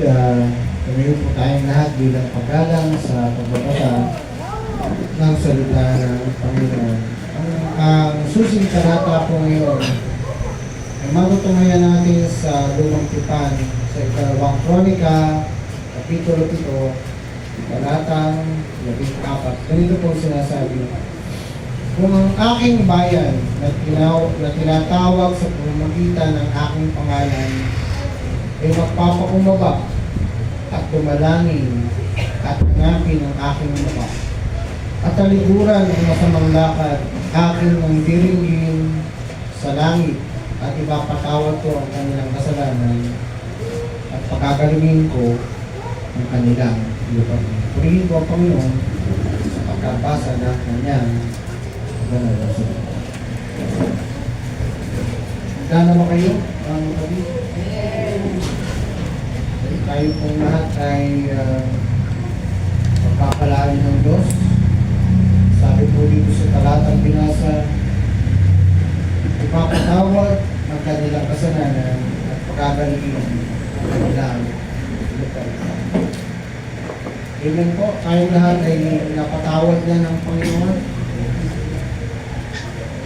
tumayo po tayong lahat bilang paggalang sa pagbabasa ng salita ng Panginoon. Ang susing talata po ngayon ay matutungayan natin sa Lumang Tipan, sa Ikalawang Kronika, Kapitulo 7, talatang 14. Ganito po sinasabi: kung ang aking bayan na tinatawag sa pamamagitan ng aking pangalan ay magpapakumbaba at dumalangin at hanapin ang aking mukha at talikuran ang masamang lakad, aking ang diringgin sa langit at ipapatawad ko ang kanilang kasalanan at pagkagalingin ko ang kanilang lupa. Purihin ko ang Panginoon sa pagkabasa ng kanyang banal na salita. Handa na ba kayo? Tayo pong lahat ay pagpapalain ng Diyos. Sabi po dito sa talatang binasa, ipapatawad ang kanilang kasalanan at pagkagalingin ang kanilang lupa. Amen po, tayong lahat ay napatawad na ng Panginoon.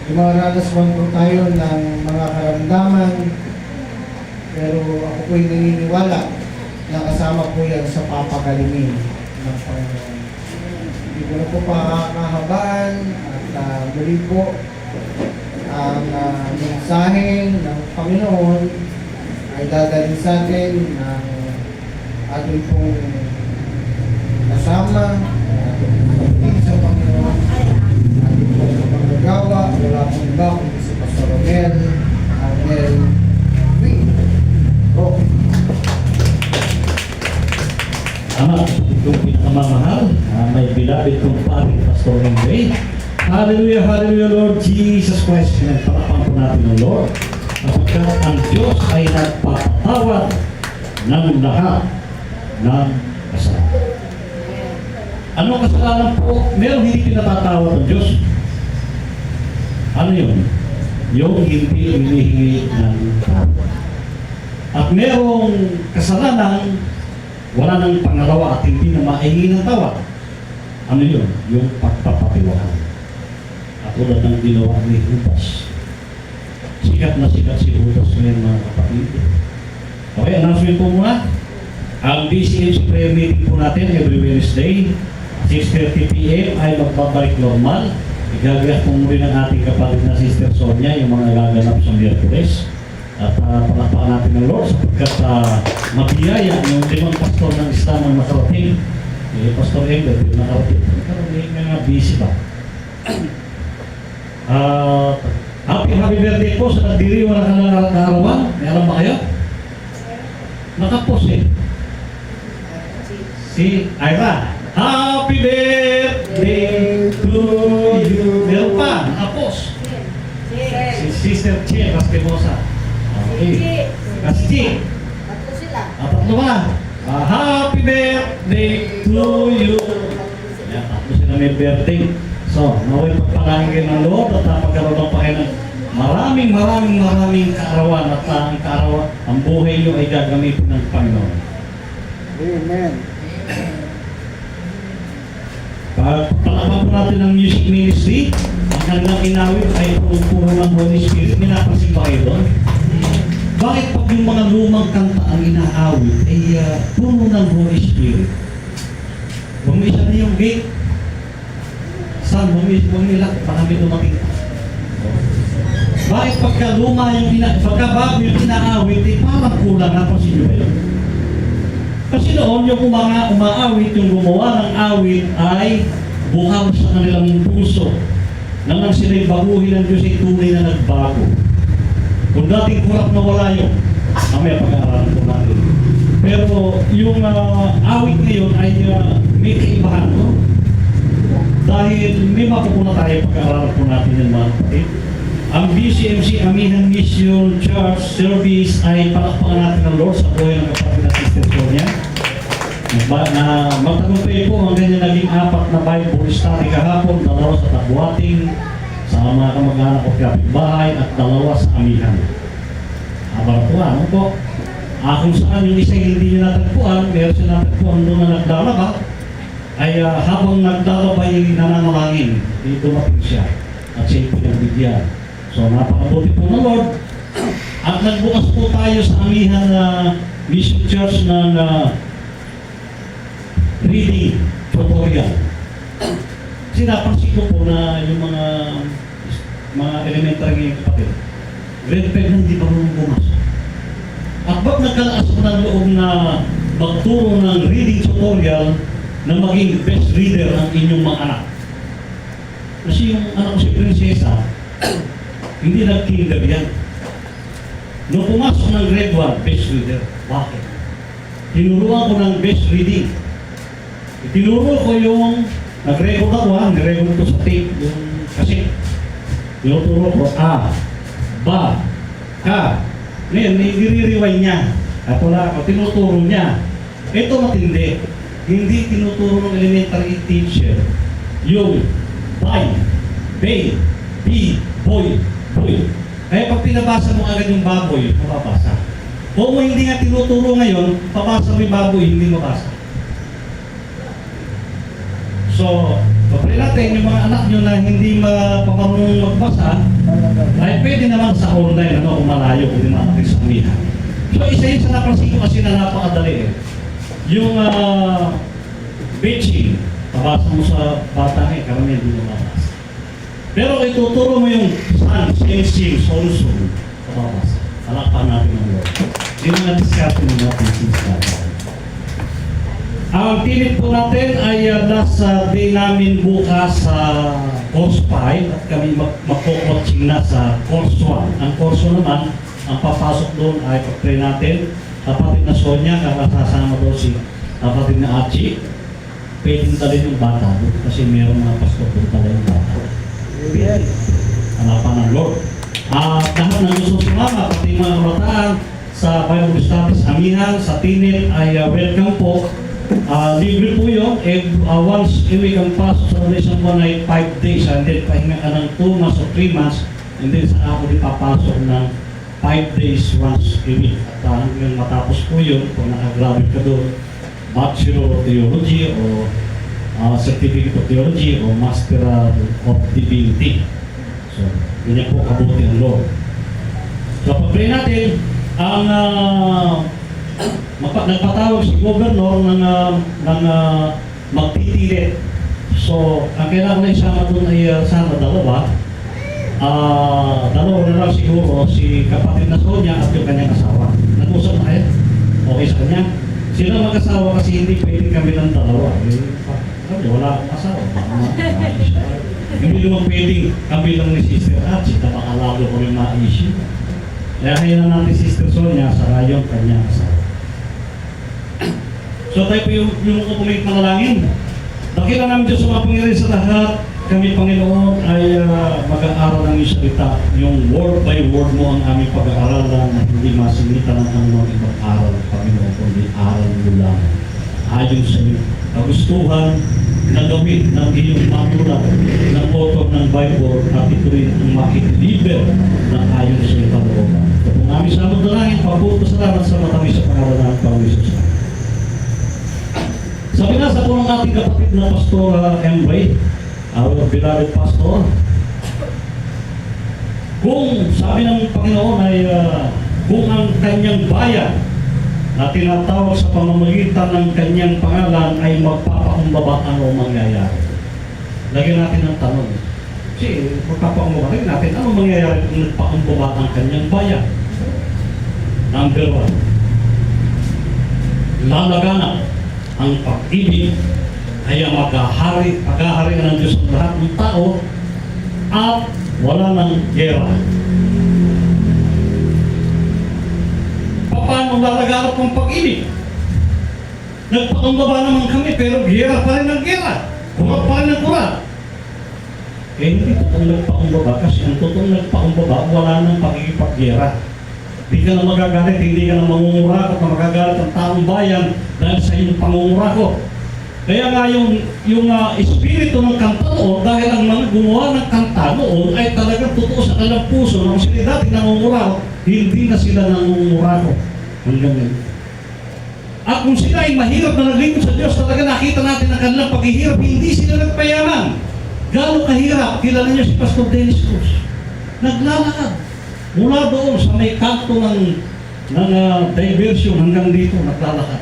Dumaranas po tayo ng mga karamdaman, pero ako po'y naniniwala na kasama po yan sa papagalingin ng Panginoon. Hindi ko na po pakakahabaan at muli po ang mensahe ng Panginoon ay dadalhin sa atin ng ating pong kasama, ating pong sa Panginoon, ating pong panggagawa, wala pong iba kundi si Pastor Romel, Arnel, Ama, itong pinakamamahal, may bilabid kong paring Pastor Henry. Hallelujah, hallelujah, Lord Jesus Christ. Pinagpalapan po natin ng Lord. Kapagkat ang Diyos ay nagpapatawad ng lahat ng kasalanan. Anong kasalanan po? Meron hindi pinatatawad ng Diyos. Ano yun? Yung hindi hinihingi ng tawad. At merong kasalanan wala nang pangalawa at hindi na maihingi ng tawad. Ano yun? Yung pagpapatiwala. At tulad ng ginawa ni Judas. Sikat na sikat si Judas ngayon, mga kapatid. Okay, announcement po muna. Ang DCMC prayer meeting po natin every Wednesday, 6:30 p.m. ay magbabalik normal. Igagayak po muli ng ating kapatid na Sister Sonia yung mga gaganap sa Miyerkules. At palakpakan natin ng Lord sapagkat mabiyaya yung 5 pastor ng Islam ang nakarating. Pastor Engel, yung nakarating. Pero may nga busy pa. Happy birthday po sa nagdiriwan ng kaarawan. May alam ba kayo? Nakapos eh. Si Ira. Happy birthday to you. Meron pa, nakapos. Si Sister Che Castimosa. Okay. Kasi, tatlo ba? Happy birthday to you. Yan, tatlo sila may birthday. So, naway pagpalain kayo ng Lord at napagkaroon pa kayo ng maraming kaarawan at ang kaarawan, ang buhay nyo ay gagamitin ng Panginoon. Amen. Pagpalaman po natin ng music ministry, ang kanilang inawit ay puro ng Holy Spirit. May napansin ba kayo doon? Bakit pag yung mga lumang kanta ang inaawit ay puro ng Holy Spirit? Huwag mo isa na yung gate. Saan? Huwag mo nila. Baka may dumating. Bakit pagka luma yung bago yung inaawit ay parang kulang na pa si Joel? Kasi noon yung umaawit, yung gumawa ng awit ay buhang sa kanilang puso. Nang sila'y baguhin ng Diyos ay tunay na nagbago. Kung dating kurap na wala yun, mamaya pag-aaralan po natin. Pero yung awit ngayon ay may kaibahan, no? Dahil may mapupuna tayo pag-aaralan po natin yan, mga kapatid. Ang BCMC Amihan Mission Church Service ay palakpakan natin ng Lord sa buhay ng kapatid na Sister Sonia. Magtagumpay po ang ganyan naging 4 na Bible study kahapon, 2 sa Tabuating, sa mga kamag-anak o kapitbahay at 2 sa Amihan. Abar po, ano po? Kung saan yung isa hindi niya natagpuan, meron siya natagpuan doon na naglalaba, ay habang naglalaba ay nananalangin, di dumating siya at siya pinagbigyan. So napakabuti po ng Lord. At nagbukas po tayo sa amihan na Mission Church ng reading tutorial. Kasi napansin ko po na yung mga elementary ngayon kapatid, grade 5 na hindi pa rin bumas. At ba't nagkalaas ko ng loob na magturo ng reading tutorial na maging best reader ng inyong mga anak? Kasi yung anak ko si Prinsesa, hindi nag-kinder yan. Nung pumasok ng grade 1, best reader. Bakit? Tinuruan ko ng best reading. Tinuro ko yung nag-record ako nag-record ko sa tape yung kasi tinuturo ko ba, ka. Ngayon, nire-rewind niya. At wala ako, tinuturo niya. Ito matindi. Hindi tinuturo ng elementary teacher yung bay, boy. Kaya pag pinabasa mo agad yung baboy, mababasa. Kung hindi nga tinuturo ngayon, pabasa mo yung baboy, hindi mabasa. So, pagpili natin yung mga anak nyo na hindi mapamarunong magbasa, ay pwede naman sa online, kung malayo, kung natin sa umihan. So, isa yun sa napansin ko kasi na napakadali yung bitching, pabasa mo sa bata karamihan hindi mo mabasa. Pero kung ituturo mo yung sun, sing, son, pababasa. Alakpan natin ang Lord. Hindi na na-discard mo natin since ang tinit po natin ay last day namin bukas sa course 5 at kami magpo-coaching na sa course 1. Ang course 1 naman, ang papasok doon ay pag-pray natin. Kapatid na Sonia, kakasasama doon si kapatid na Achi. Pwedeng talin yung bata doon kasi mayroong mga pastor doon talin yung bata. Hanapan ng Lord. Lahat ng gusto sumama, pati mga kabataan sa Bible Studies Amihan, sa Tinit ay welcome po. Libre po yun. Once a week ang pasok sa isang buwan ay 5 days and then pahinga ka ng 2 months or 3 months and then sa ako din papasok ng 5 days once a week. At hanggang matapos po yun, kung nakagraduate ka doon, Bachelor of Theology o Certificate of Theology o Master of Divinity. So, ganyan po kabuti ang Lord. So, pag-pray natin, ang nagpatawag si Governor ng magtitilit. So, ang kailangan na isama doon ay sana dalawa. Dalawa na lang siguro, si kapatid na Sonia at yung kanyang asawa. Nag-usap tayo? Okay sa kanya? Sila mag-asawa kasi hindi pwede kami ng dalawa. Wala akong asawa. Hindi naman pwedeng kami lang ni Sister Archie, napakalalo ko rin ma-issue. Kaya kaya na natin Sister Sonia sa yung kanyang asawa. So tayo po yung kumit manalangin. Dakila namin Diyos sa mapangyari sa lahat. Kami Panginoon ay mag-aaral ng iyong salita. Yung word by word mo ang aming pag-aaralan na hindi masingitan ng anumang ibang aral, Panginoon, kundi aral mo lang. Ayon sa iyong kagustuhan na gawin ng iyong manulat ng author ng Bible at ito rin ang makikiliber na ayon sa iyong kalooban. Kung aming sa dalangin, pabuto salamat sa matamis sa pangalan ng Panginoon Jesus. Sa pinasa po ng ating kapatid na Pastor Embray, our beloved pastor, kung sabi ng Panginoon ay kung ang kanyang bayan na tinatawag sa pamamagitan ng kanyang pangalan ay magpapakumbaba, ano mangyayari? Lagyan natin ng tanong. Kasi magpapakumbaba, lagyan natin, ano mangyayari kung nagpakumbaba ang kanyang bayan? Number 1, lalaganap ang pag-ibig ay maghahari ng Diyos ng lahat ng tao at wala ng gera. Paano lalaganap ang pag-ibig? Nagpakumbaba naman kami pero gera pa rin ang gera. Kurat pa rin ang kurat. Hindi totoong nagpakumbaba kasi ang totoong nagpakumbaba wala ng pagkikipag-gera. Hindi ka na magagalit, hindi ka na mangungurakot na magagalit ang taong bayan dahil sa iyong pangungurakot. Kaya nga yung espiritu ng kanta noon, dahil ang mga gumawa ng kanta noon ay talagang totoo sa kanilang puso na kung sila dati nangungurakot, hindi na sila nangungurakot. Hanggang ngayon. At kung sila ay mahirap na naglingkod sa Diyos, talaga nakita natin ang kanilang paghihirap, hindi sila nagpayaman. Gano'ng kahirap, kilala niyo si Pastor Dennis Cruz. Naglalakad. Mula doon sa may kanto ng diversion hanggang dito, naglalakad.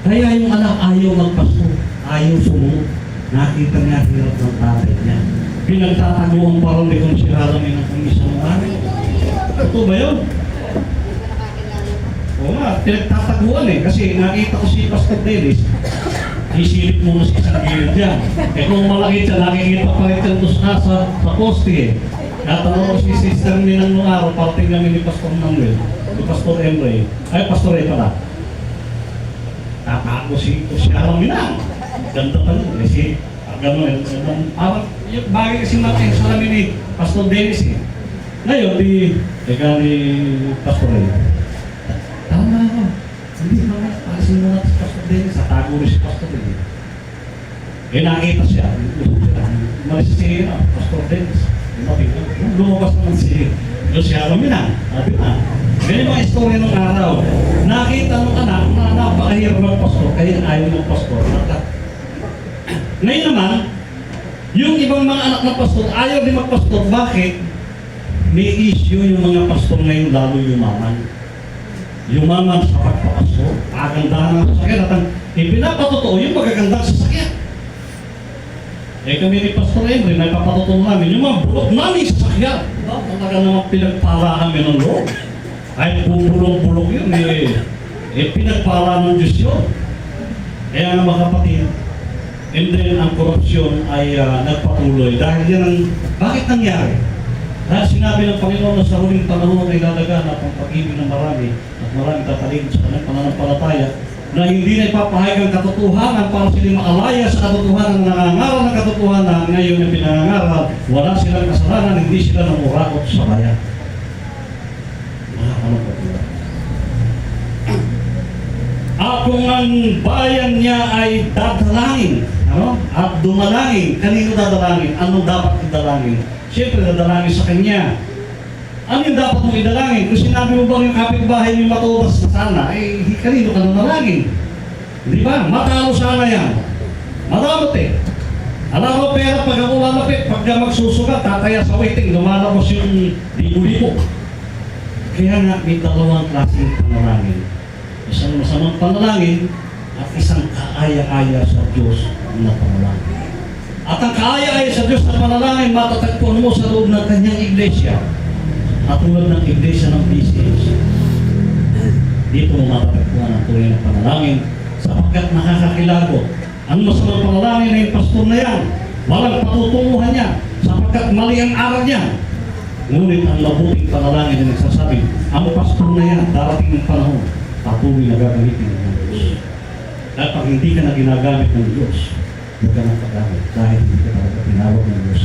Kaya yung anak ayaw magpasto, ayaw sumunod. Nakita niya hirap ng tatay niya. Pinagtataguan pa rin kung si Halamin ang isang mami. Ito ba yun? Oo nga, pinagtataguan kasi nakita ko si Pastor Dennis. Isilip muna si isang gilid dyan. Kung malaki siya, nakikita pa rin siya sa poste Natanong ko si Sister Minang nung araw, parating kami ni Pastor Manuel, ni Pastor Emre. Ay, Pastor Ray pala. Ako si Alam Minang. Ganda pa nun. Kasi, gano'n, parang, yung bagay kasi natin sa namin ni Pastor Dennis Ngayon, ni Pastor Ray. Tama ako. Hindi naman, pasin mo natin si Pastor Dennis. Tago rin si Pastor Ray. Nakita siya. Malis si Pastor Dennis. Lumabas naman si Alam Minang. Sabi na. Ganyan mga istorya nung araw. Nakita nung anak na napakahirap ng pastor, kaya ayaw ng pastor. Ngayon naman, yung ibang mga anak ng pastor, ayaw din magpastor. Bakit? May issue yung mga pastor ngayon, lalo yumaman. Yumaman sa pagpapastor. Kagandahan ng sasakyan. At ang ipinapatotoo yung magagandang sasakyan. Kami ni Pastor Henry, may papatotoo namin, yung mga bulok namin sasakyan. Talaga naman pinagpala kami ng Lord. Ay bubulong-bulong yun pinagpala ng Diyos yun. Kaya nga mga kapatid, and then ang korupsyon ay nagpatuloy. Dahil yan ang, bakit nangyari? Dahil sinabi ng Panginoon na sa huling panahon ay lalaganap ang pag-ibig ng marami at marami tataligid sa kanyang pananampalataya na hindi na ipapahayag ang katotohanan para sila makalaya sa katotohanan na nangangaral ng katotohanan ngayon yung pinangangaral, wala silang kasalanan, hindi sila namurakot sa bayan. At kung ang bayan niya ay dadalangin, at dumalangin, kanino dadalangin? Anong dapat idalangin? Siyempre, dadalangin sa kanya. Ano yung dapat mong idalangin? Kung sinabi mo ba yung kapitbahay yung matutas na sana, kanino ka nanalangin? Di ba? Matalo sana yan. Maramot Alam mo, pera pag ako lalapit, pag magsusugat, tataya sa waiting, lumalabas yung libo-libo. Kaya nga, may dalawang klaseng panalangin. Isang masamang panalangin at isang kaaya-aya sa Diyos na panalangin. At ang kaaya-aya sa Diyos na panalangin, matatagpuan mo sa loob ng kanyang iglesia. At tulad ng iglesia ng PCH. Dito mo matatagpuan ang tunay na panalangin sapagkat nakakakilago. Ang masamang panalangin na yung pastor na yan, walang patutunguhan niya sapagkat mali ang aral niya. Ngunit ang mabuting panalangin na nagsasabi, ang pastor na yan, darating ng panahon, patuloy na gagamitin ng Diyos. At pag hindi ka na ginagamit ng Diyos, huwag ka nang paggamit dahil hindi ka talaga tinawag ng Diyos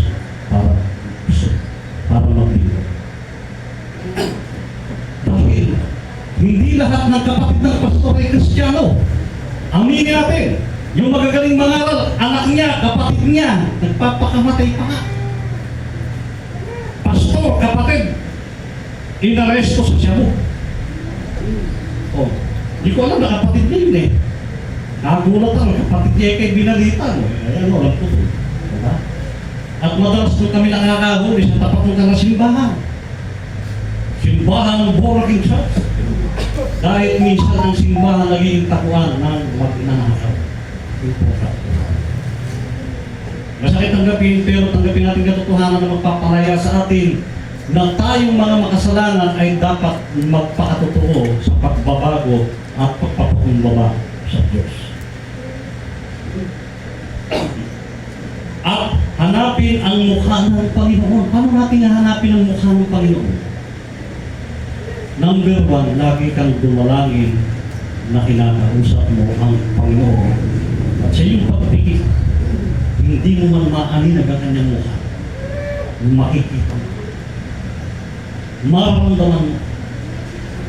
para magbigay. Dahil hindi lahat ng kapatid ng pastor ay Kristiyano. Aminin natin, yung magagaling mangaral, anak niya, kapatid niya, nagpapakamatay pa nga. Pastor, kapatid, inaresto sa Cebu. Hindi ko alam na kapatid niya yun Nagulat ang kapatid niya kay binalitan. Ayan alam ko ito. Diba? At madalas nung kami nakakahuli sa tapat ng simbahan. Simbahan ng Boracay Church. Dahil minsan ang simbahan naging takuan ng magnanakaw. Masakit tanggapin, pero tanggapin natin katotohanan na magpapalaya sa atin na tayong mga makasalanan ay dapat magpakatotoo sa pagbabago at pagpapakumbaba sa Diyos. At hanapin ang mukha ng Panginoon. Paano natin hahanapin ang mukha ng Panginoon? Number one, lagi kang dumalangin na kinakausap mo ang Panginoon. At sa iyong pagpikit, hindi mo man maanin ang kanyang mukha. Makikita mo. Mararamdaman mo.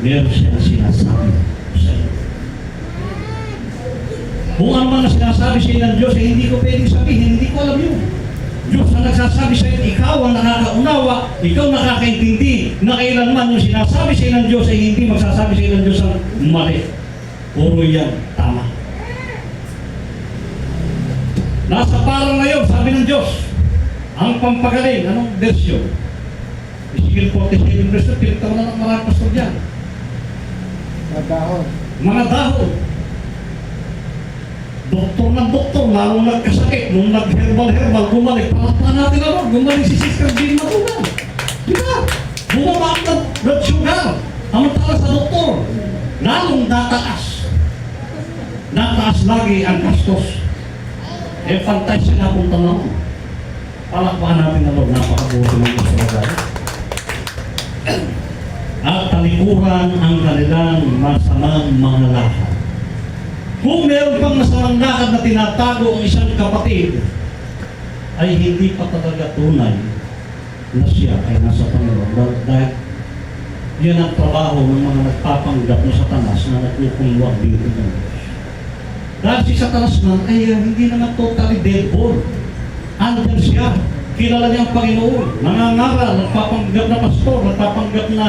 Meron siya sinasabi sa iyo. Kung ano man na sinasabi sa iyo ng Diyos, hindi ko pwedeng sabihin, hindi ko alam yun. Diyos na nagsasabi sa iyo, ikaw ang nakakaunawa, ikaw nakakaintindi na kailanman yung sinasabi sa iyo ng Diyos ay hindi magsasabi sa iyo ng Diyos ang mali. Puro yan, tama. Nasa parang ngayon, sabi ng Diyos, ang pampagaling, anong version? Ezekiel 47 version, pinagtawa na ng maraming pastor dyan. Madahon. Mga dahon. Doktor ng doktor, lalong nagkasakit, nung nag-herbal, bumalik. Palakpan natin na ron, bumalik si Sister Jean Matunan. Di ba? Bumaba ang blood sugar. Amantala sa doktor, lalong nataas. Nataas lagi ang gastos. Eh, pantay sila kung tanong. Palakpan natin na ron, napakabuti ng Israel. At talikuran ang kanilang masamang mga lakad. Kung meron pang masamang lakad na tinatago ang isang kapatid, ay hindi pa talaga tunay na siya ay nasa Panginoon. Dahil yan ang trabaho ng mga nagpapanggap na Satanas na nagpupulwag dito ng Diyos. Dahil si Satanas man ay hindi naman totally dead ball. Andyan siya. Kilala niya ang Panginoon. Nangangaral, nagpapanggap na pastor, nagpapanggap na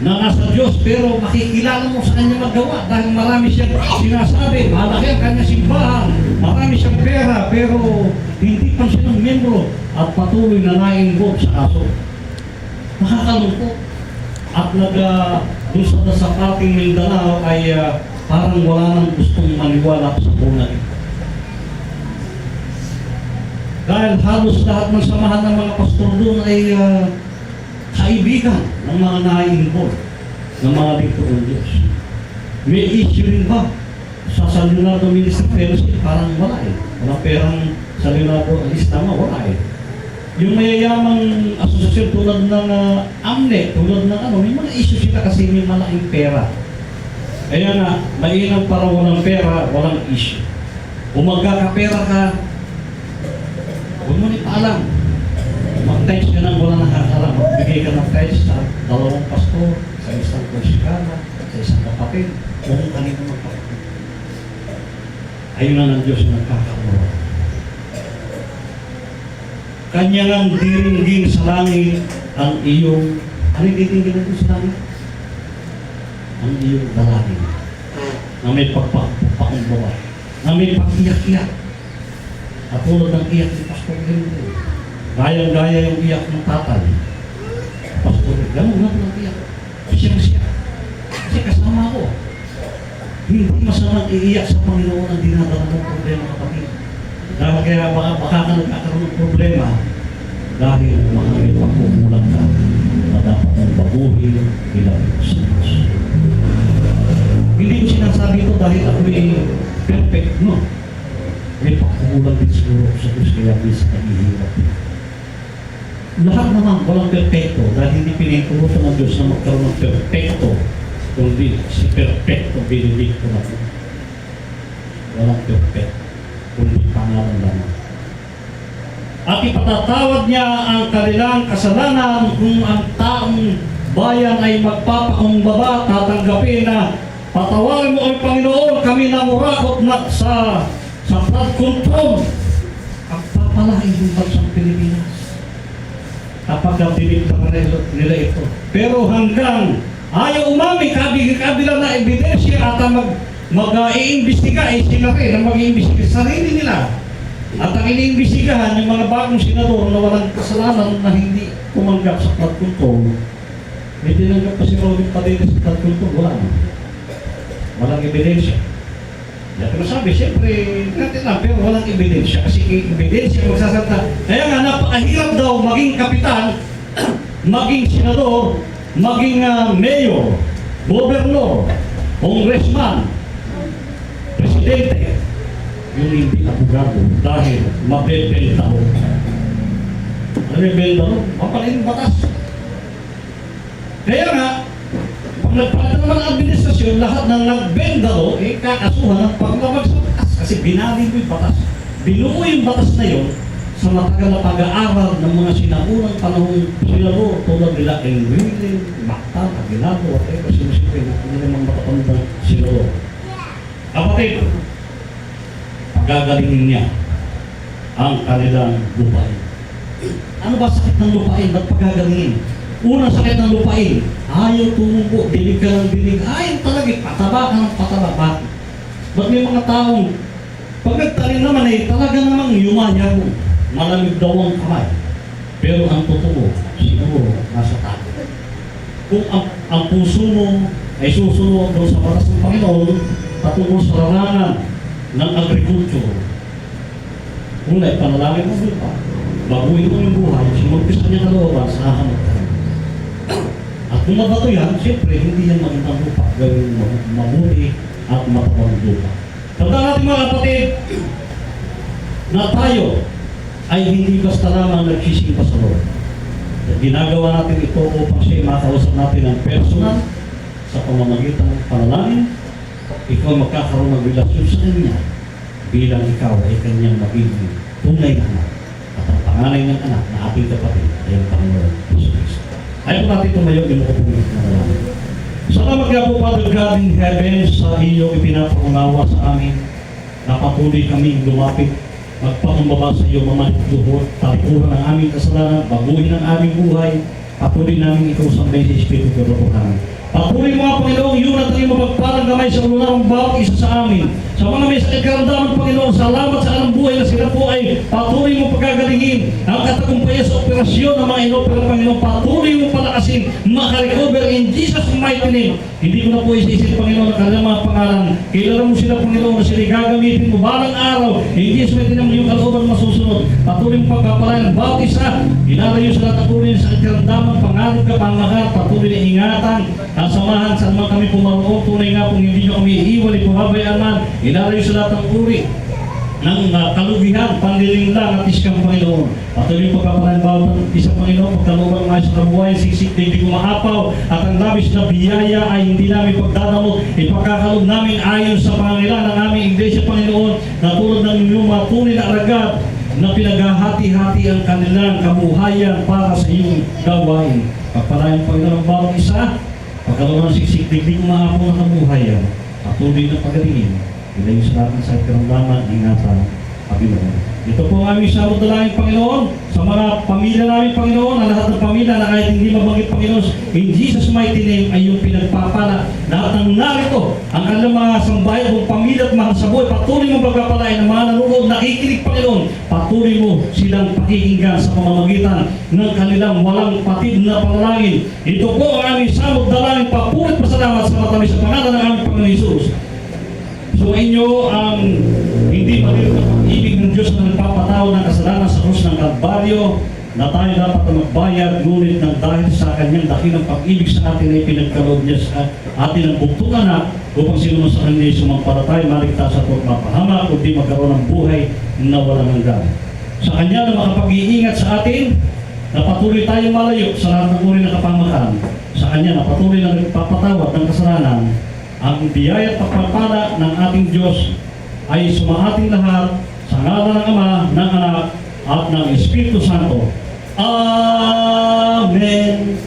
nasa Diyos, pero makikilala mo sa kanya magawa dahil marami siyang sinasabi, malaki ang kanya simbahan, marami siyang pera, pero hindi pa siya ng membro at patuloy na na-involve sa kaso. Nakakalungkot. At doon sa parting Mindanao ay parang wala nang gustong maniwala sa bunay. Dahil halos lahat ng samahan ng mga pastor doon ay kaibigan ng mga na-involve ng mga dito ng Diyos. May issue rin ba sa San Leonardo Ministry Fellowship? Parang wala eh. Walang perang San Leonardo Alistama, wala eh. Yung mayayamang asosasyon tulad ng AMNE, tulad ng may mga issue sila kasi may malaking pera. Kaya nga, mainam para walang pera, walang issue. Kung magkakapera ka, huwag mo ipaalam. Mag-text ka nang wala nakakalam. Magbigay ka ng text sa dalawang pastor, sa isang konsikala, sa isang kapatid, kung kanino magpapatid. Ayun na ng Diyos na nagkakaroon. Kanya ngang diringgin sa langit ang iyong, ano yung diringgin natin sa langit? Ang iyong dalangin. Na may pagpakumbaway. Na may pag-iyak-iyak. At tulad ng iyak ni Pastor Henry. Gayang-gaya yung iyak ng tatay. Pastor, gano'n lang ang iyak. Siya. Kasi kasama ko. Hindi masamang iiyak sa Panginoon ang dinadala ng problema kapatid. Dahil kaya baka ka nagkakaroon ng problema dahil mga may pagkukulang ka na dapat mong baguhin bilang Diyos. Hindi ko sinasabi ito dahil ako ay perfect, no? May pagkukulang din siguro sa Diyos kaya bisa naghihirap. Lahat naman walang perfecto dahil hindi piniturutan ng Diyos na magkaroon ng perfecto, kundi si perfecto Benedicto na po. Walang perfecto, kundi pangalan lamang. At ipatatawad niya ang kanilang kasalanan kung ang taong bayan ay magpapakumbaba, tatanggapin na patawarin mo ang Panginoon, kami namurakot na sa flood control. Ang papalain yung bansang Pilipinas kapag natinig na nila ito. Pero hanggang ayaw umami, kabila na ebidensya at mag-iimbestiga, sila rin ang mag-iimbestiga sarili nila. At ang iniimbestigahan yung mga bagong senador na walang kasalanan na hindi tumanggap sa flood control. May tinanggap pa si Robin Padilla sa flood control, wala na. Walang ebidensya. Yan ko sabi, siyempre, natin lang, pero walang ebidensya. Kasi ebidensya magsasalta. Kaya nga, napakahirap daw maging kapitan, maging senador, maging mayor, gobernador, congressman, presidente, yung hindi abogado dahil mabebenta mo. Ano mabebenta mo? Mapalin batas. Kaya nga, pag nagpalata naman ang administrasyon, lahat ng nagbenda mo, kakasuhan ng paglamag sa batas. Kasi binali mo yung batas. Binuo yung batas na yun sa matagal na pag-aaral ng mga sinaunang panahong senador tulad nila Enrile, Mactan, Aguinaldo, whatever, sinusipin na namang matatandang senador. Kapatid, gagalingin niya ang kanilang lupain. Ano ba sakit ng lupain? Ba't pagagalingin? Unang sakit ng lupain, ayaw tumubo, dilig ka ng dilig, ayaw talaga, pataba ka ng pataba. Bakit? Ba't may mga taong, pag nagtanim naman talaga namang yumayaw, malamig daw ang kamay. Pero ang totoo, siguro, nasa tayo. Kung ang puso mo ay susunod doon sa batas ng Panginoon, patungkol sa larangan ng agriculture, una, panalangin mo lupa, baguhin mo yung buhay, sinulpis ka niya kalooban sa hahanap ka. At kung mabato yan, siyempre, hindi yan magandang lupa, gawin mo mabuti at matabang lupa. Tandaan natin mga kapatid, na tayo ay hindi basta lamang nagsisimpa sa Lord. Ginagawa natin ito upang siya makausap natin ng personal sa pamamagitan ng panalangin. Ikaw magkakaroon ng relasyon sa Kanya bilang ikaw ay Kanyang magiging tunay na anak. At ang panganay ng anak na ating kapatid ay ang Panginoon Jesus Cristo. Ayaw natin tumayo, di mo ko pumit na nalaman. Salamat nga po, Father God in heaven, sa iyong ipinapangunawa sa amin. Napatuloy kami lumapit, magpakumbaba sa iyo, mamalik-luhod, talikuran ang aming kasalanan, baguhin ang aming buhay, patuloy namin ikaw sa may Espiritu Katotohanan. Patuloy mga Panginoon, yun at iyong mapagpalang gamay sa ulo ng bawat isa sa amin. Sa mga may sakit karamdaman, Panginoon, salamat sa anong buhay na sila po ay patuloy mo pagkagalingin. Ang katagumpayan sa operasyon ng mga inopera, Panginoon, patuloy mo palakasin, makarecover in Jesus' mighty name. Hindi ko na po isisip, Panginoon, ang kanilang mga pangalan. Kilala mo sila, Panginoon, na sila gagamitin mo balang araw. In Jesus' mighty name, yung kalooban masusunod. Patuloy mo pagkapalayan, bawat isa. Inalayo sila patuloy sa karamdaman, pangalan ka, pangmahal, patuloy na ingatan. Ang samahan saan man kami pumaroon, tunay nga kung hindi nyo kami iiwalay, pumabayaan man, ilalayo sa lahat ng uri ng kalubihan, panlilinlang at iskang Panginoon. Patuloy yung pagkapalain bawat ng isang Panginoon, pagkalooban ng sa kabuhay, siksik, hindi kumaapaw, at ang labis na biyaya ay hindi namin pagdadamot, ipagkakalob namin ayon sa pangangailangan ng aming Iglesia, Panginoon, na tulad ng inyong mga tunay na alagad na pinaghahati-hati ang kanilang kabuhayan para sa iyong gawain. Pagpalain Panginoon ng bawat isa, pagkalooban ng siksik, hindi kumaapaw na kabuhayan, patuloy na pagalingin, ilayo sa lahat ng sakit karamdaman, ingatan, Panginoon. Ito po ang aming sarot na langit, Panginoon, sa mga pamilya namin, Panginoon, ang lahat ng pamilya na kahit hindi mabanggit, Panginoon, in Jesus' mighty name ay yung pinagpapala. Lahat ng narito, ang kanilang mga sambahay, kung pamilya at mahal sa buhay, patuloy mo pagkapalain ng mga nanonood, nakikinig, Panginoon, patuloy mo silang pakikinggan sa pamamagitan ng kanilang walang patid na panalangin. Ito po ang aming samot na langit, papulit pasalamat sa matamis sa pangalan ng aming Panginoon Jesus. So inyo ang hindi maliit na pag-ibig ng Diyos na nagpapatawad ng kasalanan sa krus ng Kalbaryo, na tayo dapat na magbayad, ngunit ng dahil sa kanyang dakilang pag-ibig sa atin ay pinagkaloob niya sa atin ang buktong anak upang sino sa kanya sumampalatay, maligtas at huwag mapahama, kundi magkaroon ng buhay na walang hanggan. Sa kanya na makapag-iingat sa atin, na patuloy tayong malayo sa lahat ng uri ng kapamakan. Sa kanya na patuloy na nagpapatawad ng kasalanan, ang biyaya at pagpapala ng ating Diyos ay sumaating lahat sa ngalan ng Ama, ng Anak, at ng Espiritu Santo. Amen.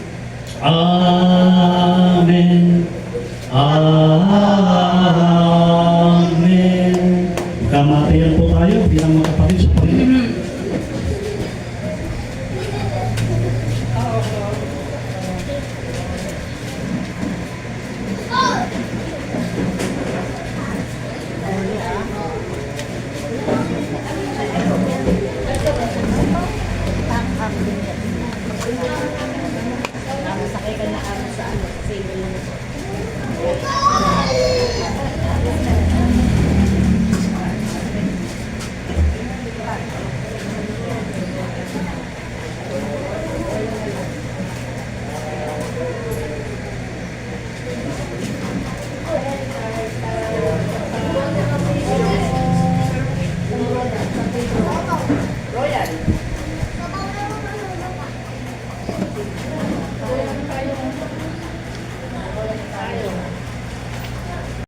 Amen. Amen. Kamatayan po